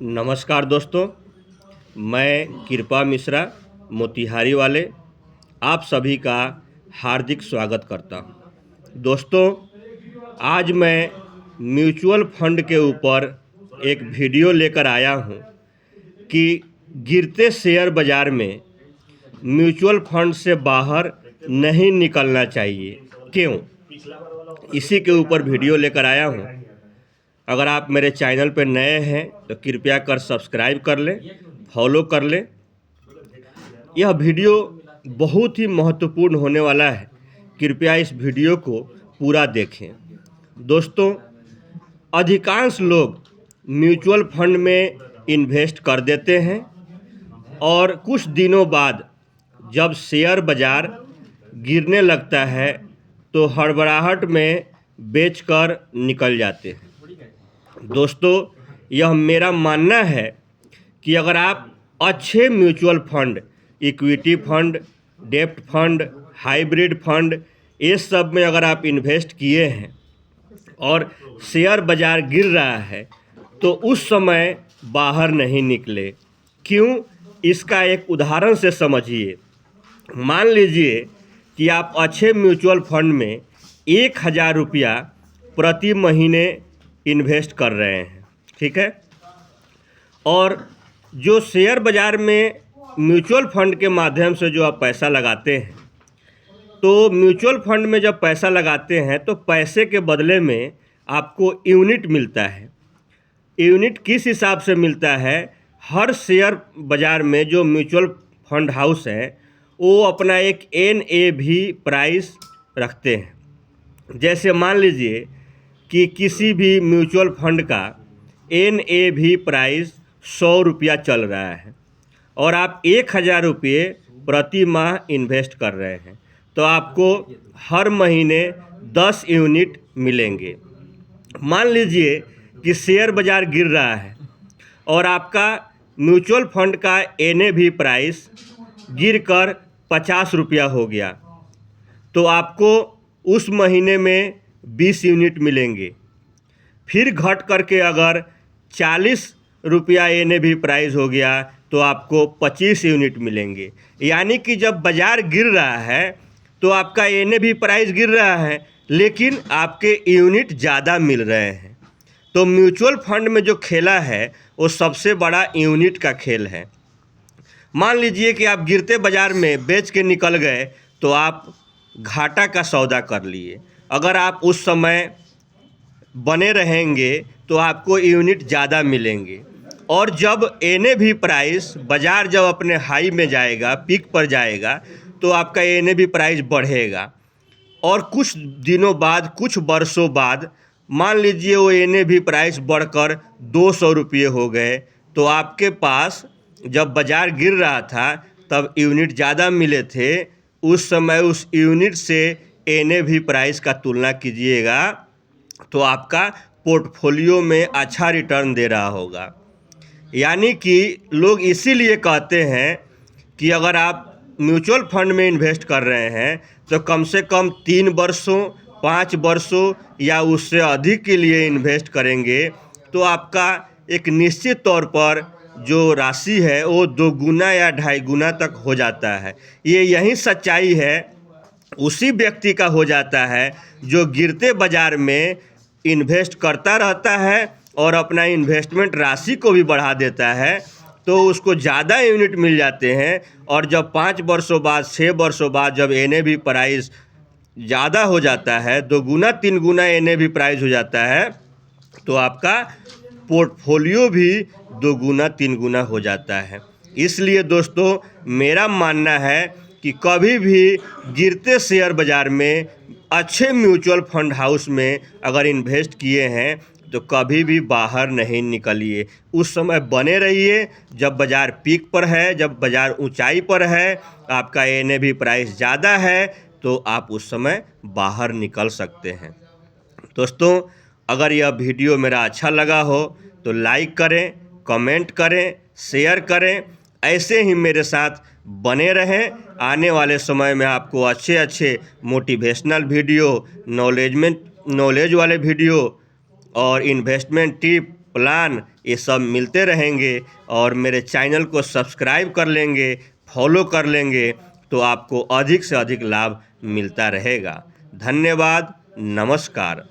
नमस्कार दोस्तों, मैं कृपा मिश्रा मोतिहारी वाले आप सभी का हार्दिक स्वागत करता हूं। दोस्तों, आज मैं म्यूचुअल फंड के ऊपर एक वीडियो लेकर आया हूं कि गिरते शेयर बाज़ार में म्यूचुअल फंड से बाहर नहीं निकलना चाहिए, क्यों? इसी के ऊपर वीडियो लेकर आया हूं। अगर आप मेरे चैनल पर नए हैं तो कृपया कर सब्सक्राइब कर लें, फॉलो कर लें। यह वीडियो बहुत ही महत्वपूर्ण होने वाला है, कृपया इस वीडियो को पूरा देखें। दोस्तों, अधिकांश लोग म्यूचुअल फंड में इन्वेस्ट कर देते हैं और कुछ दिनों बाद जब शेयर बाज़ार गिरने लगता है तो हड़बड़ाहट में बेचकर निकल जाते हैं। दोस्तों, यह मेरा मानना है कि अगर आप अच्छे म्यूचुअल फंड, इक्विटी फंड, डेब्ट फंड, हाइब्रिड फंड, ये सब में अगर आप इन्वेस्ट किए हैं और शेयर बाज़ार गिर रहा है तो उस समय बाहर नहीं निकले। क्यों? इसका एक उदाहरण से समझिए। मान लीजिए कि आप अच्छे म्यूचुअल फंड में 1000 रुपया प्रति महीने इन्वेस्ट कर रहे हैं, ठीक है? और जो शेयर बाज़ार में म्यूचुअल फंड के माध्यम से जो आप पैसा लगाते हैं, तो म्यूचुअल फंड में जब पैसा लगाते हैं तो पैसे के बदले में आपको यूनिट मिलता है। यूनिट किस हिसाब से मिलता है? हर शेयर बाज़ार में जो म्यूचुअल फंड हाउस है वो अपना एक NAV प्राइस रखते हैं। जैसे मान लीजिए कि किसी भी म्यूचुअल फंड का NAV प्राइस 100 रुपया चल रहा है और आप 1000 रुपये प्रति माह इन्वेस्ट कर रहे हैं, तो आपको हर महीने 10 यूनिट मिलेंगे। मान लीजिए कि शेयर बाज़ार गिर रहा है और आपका म्यूचुअल फंड का NAV प्राइस गिरकर 50 रुपया हो गया, तो आपको उस महीने में 20 यूनिट मिलेंगे। फिर घट करके अगर 40 रुपया NAV प्राइस हो गया तो आपको 25 यूनिट मिलेंगे। यानी कि जब बाज़ार गिर रहा है तो आपका NAV प्राइस गिर रहा है लेकिन आपके यूनिट ज़्यादा मिल रहे हैं। तो म्यूचुअल फंड में जो खेला है वो सबसे बड़ा यूनिट का खेल है। मान लीजिए कि आप गिरते बाज़ार में बेच के निकल गए तो आप घाटा का सौदा कर लिए। अगर आप उस समय बने रहेंगे तो आपको यूनिट ज़्यादा मिलेंगे। और जब NAV प्राइस बाज़ार जब अपने हाई में जाएगा, पीक पर जाएगा, तो आपका NAV प्राइस बढ़ेगा। और कुछ दिनों बाद, कुछ वर्षों बाद मान लीजिए वो NAV प्राइस बढ़कर 200 रुपये हो गए, तो आपके पास जब बाज़ार गिर रहा था तब यूनिट ज़्यादा मिले थे। उस समय उस यूनिट से NAV प्राइस का तुलना कीजिएगा तो आपका पोर्टफोलियो में अच्छा रिटर्न दे रहा होगा। यानी कि लोग इसीलिए कहते हैं कि अगर आप म्यूचुअल फंड में इन्वेस्ट कर रहे हैं तो कम से कम 3 वर्षों, 5 वर्षों या उससे अधिक के लिए इन्वेस्ट करेंगे तो आपका एक निश्चित तौर पर जो राशि है वो 2 गुना या 2.5 गुना तक हो जाता है। यही सच्चाई है उसी व्यक्ति का हो जाता है जो गिरते बाज़ार में इन्वेस्ट करता रहता है और अपना इन्वेस्टमेंट राशि को भी बढ़ा देता है, तो उसको ज़्यादा यूनिट मिल जाते हैं। और जब 5 वर्षों बाद, 6 वर्षों बाद जब NAV प्राइस ज़्यादा हो जाता है, 2 गुना 3 गुना NAV प्राइस हो जाता है, तो आपका पोर्टफोलियो भी 2 गुना 3 गुना हो जाता है। इसलिए दोस्तों, मेरा मानना है कि कभी भी गिरते शेयर बाज़ार में अच्छे म्यूचुअल फंड हाउस में अगर इन्वेस्ट किए हैं तो कभी भी बाहर नहीं निकलिए। उस समय बने रहिए जब बाज़ार पीक पर है, जब बाज़ार ऊंचाई पर है, आपका NAV प्राइस ज़्यादा है, तो आप उस समय बाहर निकल सकते हैं। दोस्तों, अगर यह वीडियो मेरा अच्छा लगा हो तो लाइक करें, कमेंट करें, शेयर करें। ऐसे ही मेरे साथ बने रहें। आने वाले समय में आपको अच्छे अच्छे मोटिवेशनल वीडियो, नॉलेज वाले वीडियो और इन्वेस्टमेंट टिप प्लान ये सब मिलते रहेंगे और मेरे चैनल को सब्सक्राइब कर लेंगे, फॉलो कर लेंगे तो आपको अधिक से अधिक लाभ मिलता रहेगा। धन्यवाद, नमस्कार।